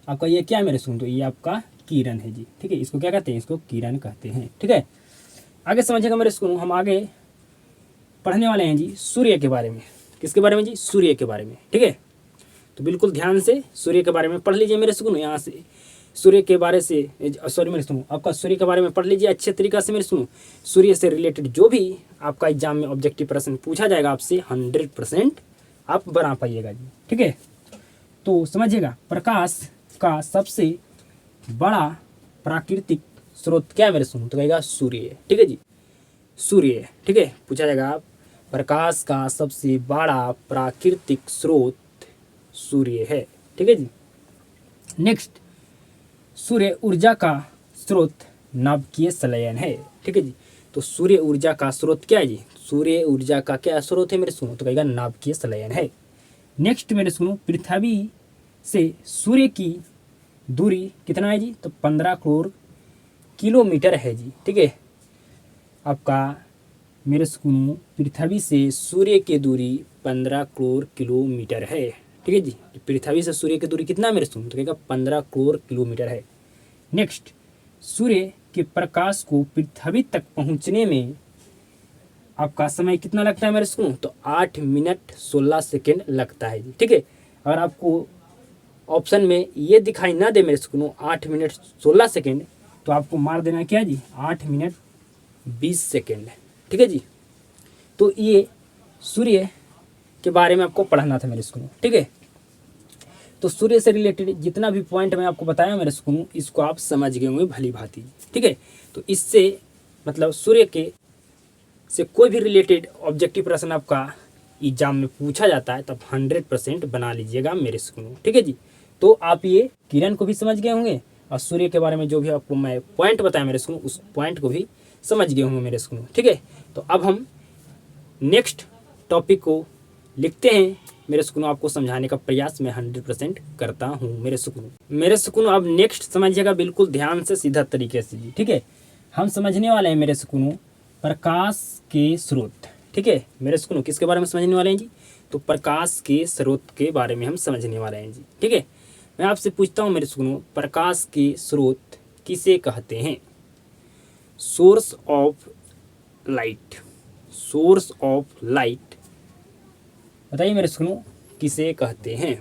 आपका ये क्या है मेरे स्कूल, तो ये आपका किरण है जी। ठीक है, इसको क्या कहते हैं, इसको किरण कहते हैं। ठीक है, आगे समझिएगा मेरे स्कूल, हम आगे पढ़ने वाले हैं जी सूर्य के बारे में। किसके बारे में जी, सूर्य के बारे में। ठीक है, तो बिल्कुल ध्यान से सूर्य के बारे में पढ़ लीजिए मेरे स्कूल। यहाँ से सूर्य के बारे से सॉरी मेरे सुनो, आपका सूर्य के बारे में पढ़ लीजिए अच्छे तरीक़ा से मेरे सुनो। सूर्य से रिलेटेड जो भी आपका एग्जाम में ऑब्जेक्टिव प्रश्न पूछा जाएगा आपसे 100% आप बना पाइएगा जी। ठीक है, तो समझिएगा, प्रकाश का सबसे बड़ा प्राकृतिक स्रोत क्या है मेरे सुनो, तो कहेगा सूर्य। ठीक है जी, सूर्य। ठीक है, पूछा जाएगा आप, प्रकाश का सबसे बड़ा प्राकृतिक स्रोत सूर्य है। ठीक है जी, नेक्स्ट, सूर्य ऊर्जा का स्रोत नाभिकीय संलयन है। ठीक है जी, तो सूर्य ऊर्जा का स्रोत क्या है जी, सूर्य ऊर्जा का क्या स्रोत है मेरे सुनो, तो कहेगा नाभिकीय संलयन है। नेक्स्ट मेरे सुनो, पृथ्वी से सूर्य की दूरी कितना है जी, तो 15 करोड़ किलोमीटर है जी। ठीक है, आपका मेरे सुनो पृथ्वी से सूर्य की दूरी 15 करोड़ किलोमीटर है। ठीक है जी, पृथ्वी से सूर्य की दूरी कितना मेरे सुनो, तो कहेगा 15 करोड़ किलोमीटर है। नेक्स्ट, सूर्य के प्रकाश को पृथ्वी तक पहुंचने में आपका समय कितना लगता है मेरे सुनो, तो 8 मिनट 16 सेकेंड लगता है जी। ठीक है, अगर आपको ऑप्शन में ये दिखाई ना दे मेरे सुनो 8 मिनट 16 सेकेंड, तो आपको मार देना क्या जी, 8 मिनट 20 सेकेंड। ठीक है जी, तो ये सूर्य के बारे में आपको पढ़ना था मेरे स्कूल। ठीक है, तो सूर्य से रिलेटेड जितना भी पॉइंट मैं आपको बताया मेरे स्कूल, इसको आप समझ गए होंगे भली भांति। ठीक है, तो इससे मतलब सूर्य के से कोई भी रिलेटेड ऑब्जेक्टिव प्रश्न आपका एग्जाम में पूछा जाता है तब 100% बना लीजिएगा मेरे स्कूल। ठीक है जी, तो आप ये किरण को भी समझ गए होंगे और सूर्य के बारे में जो भी आपको मैं पॉइंट बताया मेरे स्कूल, उस पॉइंट को भी समझ गए होंगे मेरे स्कूल। ठीक है, तो अब हम नेक्स्ट टॉपिक को लिखते हैं मेरे सुकून। आपको समझाने का प्रयास मैं 100% करता हूँ मेरे सुकून। अब नेक्स्ट समझिएगा बिल्कुल ध्यान से सीधा तरीके से जी। ठीक है, हम समझने वाले हैं मेरे सुकून प्रकाश के स्रोत। ठीक है मेरे सुकून, किसके बारे में समझने वाले हैं जी, तो प्रकाश के स्रोत के बारे में हम समझने वाले हैं जी। ठीक है, मैं आपसे पूछता हूँ मेरे सुकून, प्रकाश के स्रोत किसे कहते हैं, source of light. Source of light बताइए मेरे सुनो किसे कहते हैं,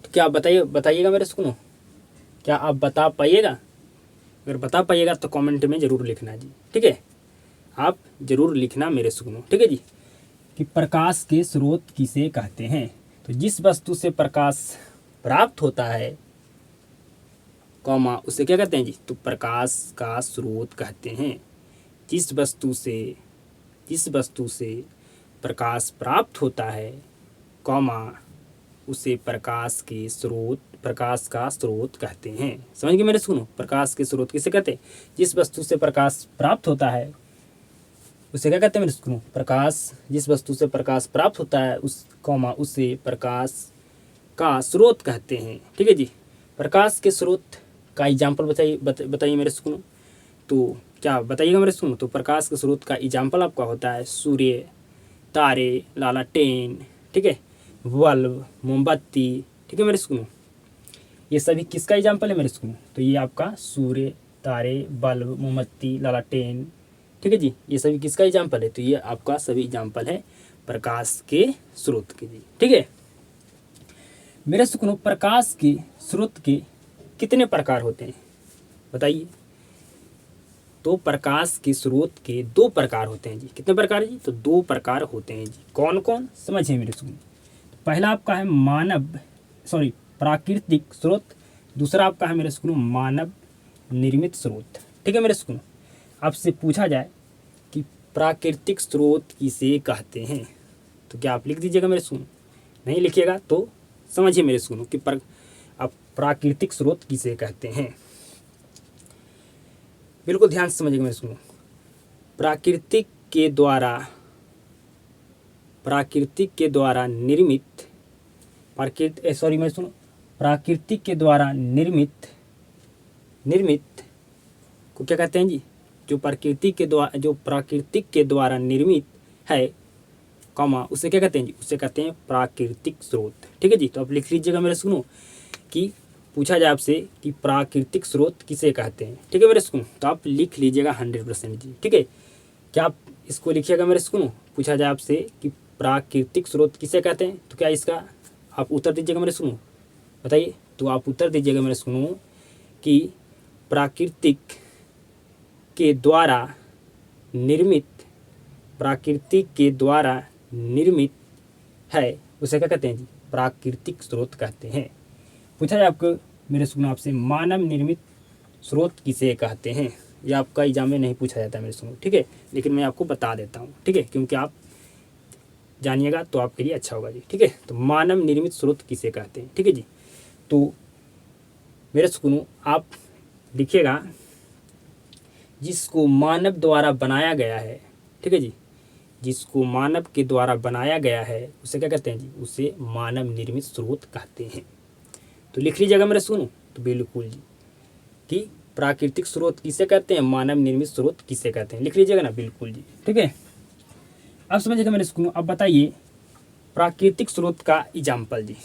तो क्या आप बताइएगा मेरे सुनो, क्या आप बता पाइएगा, अगर बता पाइएगा तो कमेंट में ज़रूर लिखना जी। ठीक है, आप ज़रूर लिखना मेरे सुनो। ठीक है जी, कि प्रकाश के स्रोत किसे कहते हैं, तो जिस वस्तु से प्रकाश प्राप्त होता है कॉमा उसे क्या कहते हैं जी, तो प्रकाश का स्रोत कहते हैं। जिस वस्तु से प्रकाश प्राप्त होता है कॉमा उसे प्रकाश का स्रोत कहते हैं। समझ गए मेरे सुनो, प्रकाश के स्रोत किसे कहते हैं, जिस वस्तु से प्रकाश प्राप्त होता है उसे क्या कहते हैं मेरे सुनो, प्रकाश। जिस वस्तु से प्रकाश प्राप्त होता है उस कॉमा उसे प्रकाश का स्रोत कहते हैं। ठीक है जी, प्रकाश के स्रोत का एग्जाम्पल बताइए मेरे सुनो, तो क्या बताइएगा मेरे सुनो, तो प्रकाश के स्रोत का एग्जाम्पल आपका होता है सूर्य, तारे, लालटेन, ठीक है, बल्ब, मोमबत्ती। ठीक है मेरे सुनो, ये सभी किसका एग्जाम्पल है मेरे सुनो, तो ये आपका सूर्य, तारे, बल्ब, मोमबत्ती, लालटेन। ठीक है जी, ये सभी किसका एग्जाम्पल है, तो ये आपका सभी एग्जाम्पल है प्रकाश के स्रोत के जी। ठीक है मेरे सुनो, प्रकाश के स्रोत के कितने प्रकार होते हैं बताइए, तो प्रकाश के स्रोत के 2 प्रकार होते हैं जी। कितने प्रकार जी, तो 2 प्रकार होते हैं जी। कौन कौन समझिए मेरे सुनो, पहला आपका है प्राकृतिक स्रोत, दूसरा आपका है मेरे सुनो मानव निर्मित स्रोत। ठीक है मेरे सुनो, आपसे पूछा जाए कि प्राकृतिक स्रोत किसे कहते हैं, तो क्या आप लिख दीजिएगा मेरे सुनो, नहीं लिखिएगा तो समझिए मेरे सुनो कि आप प्राकृतिक स्रोत किसे कहते हैं। बिल्कुल ध्यान से समझिएगा मेरे सुनो, प्राकृतिक प्राकृतिक के द्वारा निर्मित प्राकृतिक के द्वारा निर्मित को क्या कहते हैं जी? जो प्राकृतिक के द्वारा निर्मित है, कॉमा, उसे क्या कहते हैं जी? उसे कहते हैं प्राकृतिक स्रोत। ठीक है जी। तो आप लिख लीजिएगा मेरे सुनो कि पूछा जाए आपसे कि प्राकृतिक स्रोत किसे कहते हैं। ठीक है मेरे सुनो, तो आप लिख लीजिएगा 100% जी। ठीक है, क्या आप इसको लिखिएगा मेरे सुनो? पूछा जाए आपसे कि प्राकृतिक स्रोत किसे कहते हैं, तो क्या इसका आप उत्तर दीजिएगा मेरे सुनो, बताइए। तो आप उत्तर दीजिएगा मेरे सुनो कि प्राकृतिक के द्वारा निर्मित है, उसे क्या कहते हैं जी? प्राकृतिक स्रोत कहते हैं। पूछा जाए आपको मेरे सुनो आपसे मानव निर्मित स्रोत किसे कहते हैं, ये आपका एग्जाम में नहीं पूछा जाता है मेरे सुनो। ठीक है, लेकिन मैं आपको बता देता हूँ। ठीक है, क्योंकि आप जानिएगा तो आपके लिए अच्छा होगा जी। ठीक है, तो मानव निर्मित स्रोत किसे कहते हैं। ठीक है जी। तो मेरे सुनो आप लिखिएगा जिसको मानव द्वारा बनाया गया है। ठीक है जी, जिसको मानव के द्वारा बनाया गया है उसे क्या कहते हैं जी? उसे मानव निर्मित स्रोत कहते हैं। तो लिख लीजिएगा मेरे सुनो, तो बिल्कुल जी कि प्राकृतिक स्रोत किसे कहते हैं, मानव निर्मित स्रोत किसे कहते हैं, लिख लीजिएगा ना, बिल्कुल जी। ठीक है, अब समझिएगा मेरे सुनो। अब बताइए प्राकृतिक स्रोत का एग्जाम्पल जी,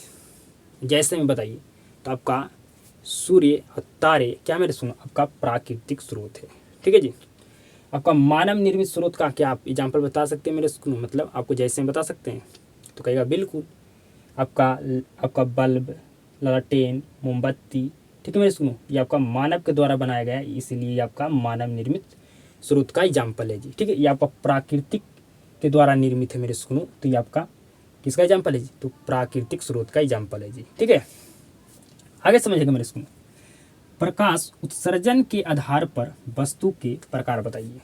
जैसे में बताइए। तो आपका सूर्य और तारे क्या मेरे सुनो आपका प्राकृतिक स्रोत है। ठीक है जी। आपका मानव निर्मित स्रोत का क्या आप एग्जाम्पल बता सकते हैं मेरे सुनो, मतलब आपको जैसे में बता सकते हैं, तो कहेगा बिल्कुल आपका बल्ब, लालटेन, मोमबत्ती। ठीक है मेरे सुनो, ये आपका मानव के द्वारा बनाया गया है, इसीलिए ये आपका मानव निर्मित स्रोत का एग्जाम्पल है जी। ठीक है, ये आपका प्राकृतिक के द्वारा निर्मित है मेरे सुनो, तो ये आपका किसका एग्जाम्पल है जी? तो प्राकृतिक स्रोत का एग्जाम्पल है जी। ठीक है, आगे समझिएगा मेरे सुनो। प्रकाश उत्सर्जन के आधार पर वस्तु के प्रकार बताइए।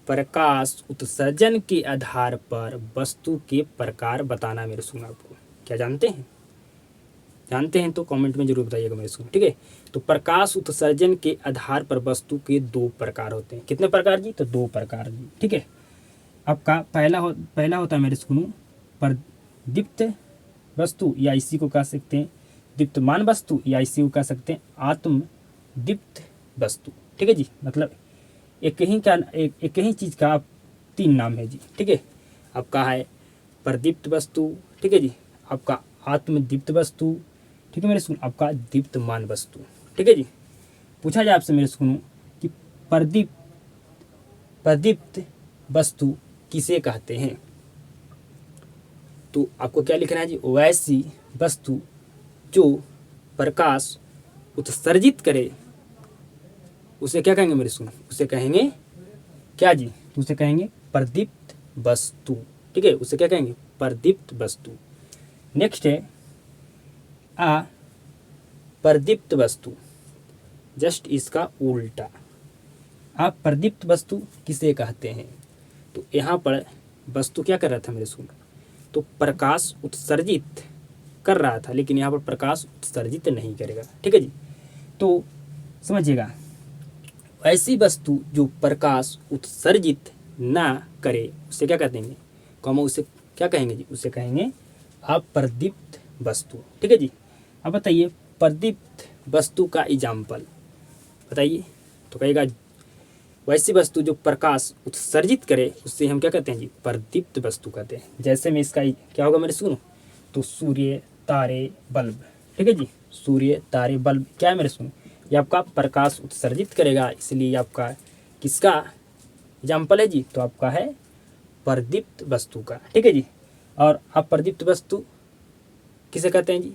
प्रकाश उत्सर्जन के आधार पर वस्तु के प्रकार बताना मेरे सुनो आपको। क्या जानते हैं? जानते हैं तो कमेंट में जरूर बताइएगा मेरे सुनो। ठीक है, तो प्रकाश उत्सर्जन के आधार पर वस्तु के 2 प्रकार होते हैं। कितने प्रकार जी? तो 2 प्रकार जी। ठीक है, आपका पहला होता है मेरे सुनो प्रदीप्त वस्तु, या इसी को कह सकते हैं दीप्तमान वस्तु, या इसी को कह सकते हैं आत्मदीप्त वस्तु। ठीक है जी, मतलब एक ही चीज़ का 3 नाम है जी। ठीक है, आपका है प्रदीप्त वस्तु, ठीक है जी, आपका आत्मदीप्त वस्तु, ठीक है मेरे सुनो, आपका दीप्तमान वस्तु। ठीक है जी। पूछा जाए आपसे मेरे सुनो कि प्रदीप्त वस्तु किसे कहते हैं, तो आपको क्या लिखना है जी? वैसी वस्तु जो प्रकाश उत्सर्जित करे उसे क्या कहेंगे मेरे सुनो? उसे कहेंगे क्या जी? तो उसे कहेंगे प्रदीप्त वस्तु। ठीक है, उसे क्या कहेंगे? प्रदीप्त वस्तु। नेक्स्ट है प्रदीप्त वस्तु, जस्ट इसका उल्टा। प्रदीप्त वस्तु किसे कहते हैं? तो यहाँ पर वस्तु क्या कर रहा था मेरे सुनो? तो प्रकाश उत्सर्जित कर रहा था, लेकिन यहाँ पर प्रकाश उत्सर्जित नहीं करेगा। ठीक है जी, तो समझिएगा ऐसी वस्तु जो प्रकाश उत्सर्जित ना करे उसे क्या कहते हैं? कॉमा, उसे क्या कहेंगे जी? उसे कहेंगे अप्रदीप्त वस्तु। ठीक है जी। अब बताइए प्रदीप्त वस्तु का एग्जाम्पल बताइए, तो कहेगा वैसी वस्तु जो प्रकाश उत्सर्जित करे उससे हम क्या कहते हैं जी? प्रदीप्त वस्तु कहते हैं। जैसे में इसका क्या होगा मेरे सुनो? तो सूर्य, तारे, बल्ब। ठीक है जी, सूर्य, तारे, बल्ब क्या है मेरे सुनो? ये आपका प्रकाश उत्सर्जित करेगा, इसलिए ये आपका किसका एग्जाम्पल है जी? तो आपका है प्रदीप्त वस्तु का। ठीक है जी। और अप्रदीप्त वस्तु किसे कहते हैं जी?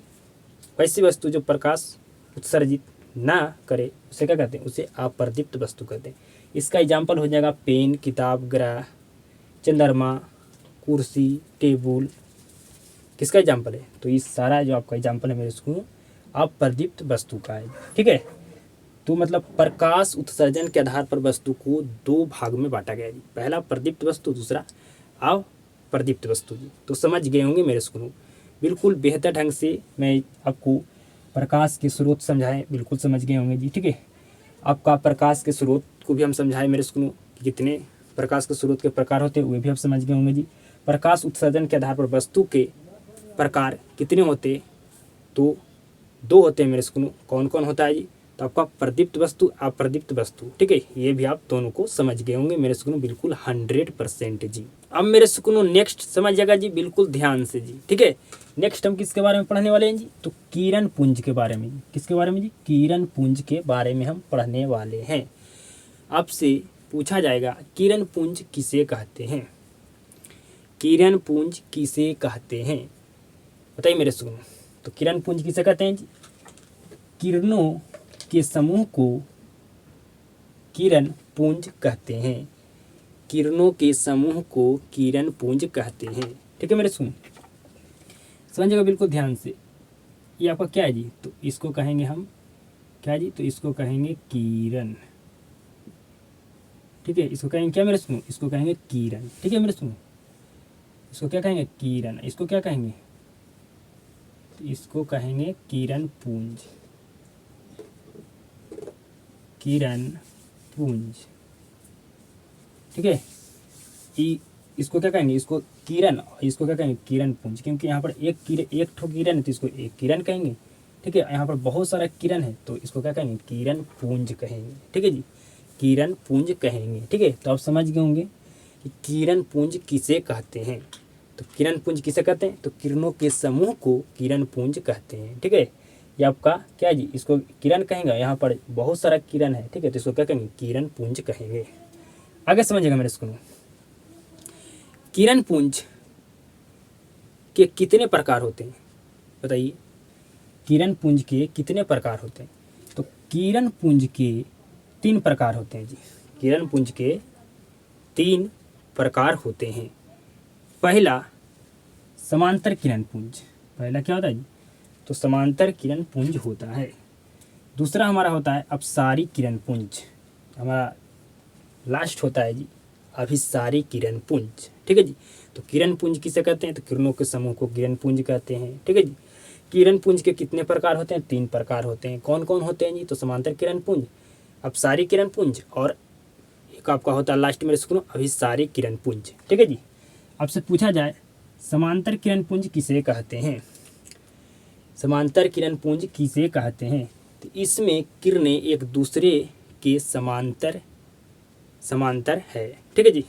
वैसी वस्तु जो प्रकाश उत्सर्जित ना करे उसे क्या कहते हैं? उसे अप्रदीप्त वस्तु कहते हैं। इसका एग्जाम्पल हो जाएगा पेन, किताब, ग्रह, चंद्रमा, कुर्सी, टेबल। किसका एग्जाम्पल है? तो ये सारा जो आपका एग्जाम्पल है मेरे इसको अप्रदीप्त वस्तु का है। ठीक है, तो मतलब प्रकाश उत्सर्जन के आधार पर वस्तु को 2 भाग में बांटा गया जी। पहला प्रदीप्त वस्तु, दूसरा अप्रदीप्त वस्तु जी। तो समझ गए होंगे मेरे स्कूल, बिल्कुल बेहतर ढंग से मैं आपको प्रकाश के स्रोत समझाएं, बिल्कुल समझ गए होंगे जी। ठीक है, आपका प्रकाश के स्रोत को भी हम समझाएं मेरे स्कूल कि कितने प्रकाश के स्रोत के प्रकार होते हैं वे भी आप समझ गए होंगे जी। प्रकाश उत्सर्जन के आधार पर वस्तु के प्रकार कितने होते, तो 2 होते हैं मेरे स्कूलों। कौन कौन होता है जी, तो आपका प्रदीप्त वस्तु, अप्रदीप्त वस्तु, ठीक है। ये भी आप दोनों को समझ गए होंगे मेरे स्कूलों, बिल्कुल 100% जी। अब मेरे स्कूलों नेक्स्ट समझिएगा जी बिल्कुल ध्यान से जी, ठीक है। नेक्स्ट हम किसके बारे में पढ़ने वाले हैं जी, तो किरण पुंज के बारे में जी। किसके बारे में जी, किरण पुंज के बारे में हम पढ़ने वाले हैं। आपसे पूछा जाएगा किरण पुंज किसे कहते हैं, किरण पुंज किसे कहते हैं, बताइए मेरे स्कूलों। तो किरण पुंज किसे कहते हैं जी, किरणों के समूह को किरण पुंज कहते हैं, किरणों के समूह को किरण पुंज कहते हैं, ठीक है मेरे सुन, समझिएगा बिल्कुल ध्यान से। ये आपका क्या है जी, तो इसको कहेंगे हम क्या जी, तो इसको कहेंगे किरण, ठीक है। इसको कहेंगे क्या मेरे सुनो, इसको कहेंगे किरण, ठीक है मेरे सुनो। इसको क्या कहेंगे, किरण। इसको क्या कहेंगे, तो इसको कहेंगे किरण पुंज, किरण पुंज, ठीक है। इसको क्या कहेंगे, इसको किरण, इसको क्या कहेंगे, किरण पुंज, क्योंकि यहाँ पर एक ठो किरण है तो इसको एक किरण कहेंगे, ठीक है। यहाँ पर बहुत सारा किरण है तो इसको क्या कहेंगे, किरण पुंज कहेंगे, ठीक है जी, किरण पुंज कहेंगे, ठीक है। तो आप समझ गए होंगे कि किरण पुंज किसे कहते हैं। तो किरण पुंज किसे कहते हैं, तो किरणों के समूह को किरण पुंज कहते हैं, ठीक है। ये आपका क्या जी, इसको किरण कहेंगे, यहाँ पर बहुत सारा किरण है, ठीक है, तो इसको क्या कहेंगे, किरण पुंज कहेंगे। आगे समझिएगा मेरे स्कूल में, किरण पुंज के कितने प्रकार होते हैं, बताइए। किरण पुंज के कितने प्रकार होते हैं, तो किरण पुंज के 3 प्रकार होते हैं जी। किरण पुंज के 3 प्रकार होते हैं। पहला समांतर किरण पुंज, पहला क्या होता है जी, तो समांतर किरण पुंज होता है। दूसरा हमारा होता है अपसारी किरण पुंज, हमारा लास्ट होता है जी अभिसारी किरण पुंज, ठीक है जी। तो किरण पुंज किसे कहते हैं, तो किरणों के समूह को किरण पुंज कहते हैं, ठीक है जी। किरण पुंज के कितने प्रकार होते हैं, 3 प्रकार होते हैं। कौन कौन होते हैं जी, तो समांतर किरण पुंज, अपसारी किरण पुंज और एक आपका होता है लास्ट में स्कूल अभिसारी किरण पुंज, ठीक है जी। आपसे पूछा जाए समांतर किरण पुंज किसे कहते हैं, समांतर किरण पुंज किसे कहते हैं, तो इसमें किरणें एक दूसरे के समांतर है, ठीक है जी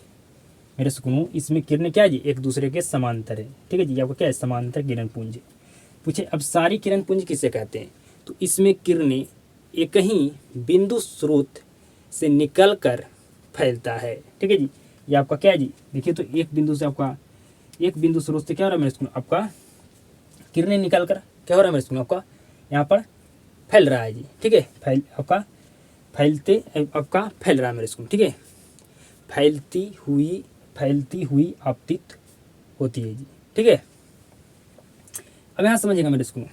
मेरे सुकूनों। इसमें किरणें क्या है जी, एक दूसरे के समांतर है, ठीक है जी। आपको क्या है, समांतर किरण पुंज। पूछे अब सारी किरण पुंज किसे कहते हैं, तो इसमें किरणें एक ही बिंदु स्रोत से निकल कर फैलता है, ठीक है जी। ये आपका क्या है जी, देखिए तो एक बिंदु से आपका एक बिंदु स्रोत से क्या हो रहा है मेरे सुकूनों, आपका किरणें निकल कर क्या हो रहा है मेरे सुकूनों, आपका यहाँ पर फैल रहा है जी, ठीक है। फैल आपका फैल रहा है मेरे स्कूल, ठीक है। फैलती हुई आपतित होती है जी, ठीक है। अब यहाँ समझिएगा मेरे स्कूल,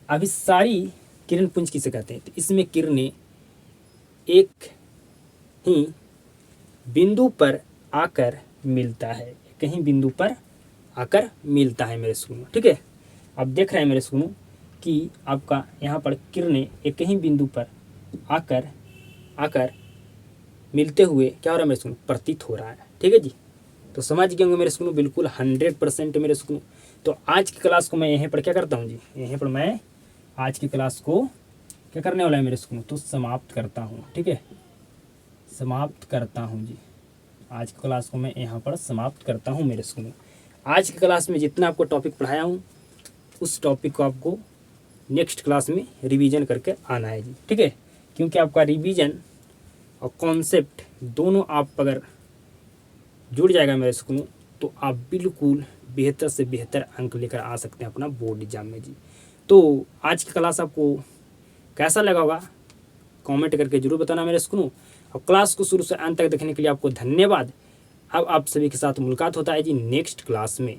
अभी सारी किरण पुंज किसे कहते हैं, तो इसमें किरणें एक ही बिंदु पर आकर मिलता है, कहीं बिंदु पर आकर मिलता है मेरे स्कूल, ठीक है। अब देख रहे हैं मेरे स्कूल कि आपका यहाँ पर किरणें एक ही बिंदु पर आकर मिलते हुए क्या हो रहा है मेरे स्कूल, प्रतीत हो रहा है, ठीक है जी। तो समझ गए होंगे मेरे स्कूल बिल्कुल 100% मेरे स्कूल। तो आज की क्लास को मैं यहीं पर क्या करता हूँ जी, यहीं पर मैं आज की क्लास को क्या करने वाला है मेरे स्कूल, तो समाप्त करता हूँ, ठीक है, समाप्त करता हूँ जी। आज की क्लास को मैं यहाँ पर समाप्त करता हूँ मेरे स्कूल। आज की क्लास में जितना आपको टॉपिक पढ़ाया हूँ उस टॉपिक को आपको नेक्स्ट क्लास में रिवीजन करके आना है जी, ठीक है। क्योंकि आपका रिवीजन और कॉन्सेप्ट दोनों आप अगर जुड़ जाएगा मेरे स्कूल तो आप बिल्कुल बेहतर से बेहतर अंक लेकर आ सकते हैं अपना बोर्ड एग्जाम में जी। तो आज की क्लास आपको कैसा लगा होगा कमेंट करके जरूर बताना मेरे स्कूल। और क्लास को शुरू से अंत तक देखने के लिए आपको धन्यवाद। अब आप सभी के साथ मुलाकात होता है जी नेक्स्ट क्लास में।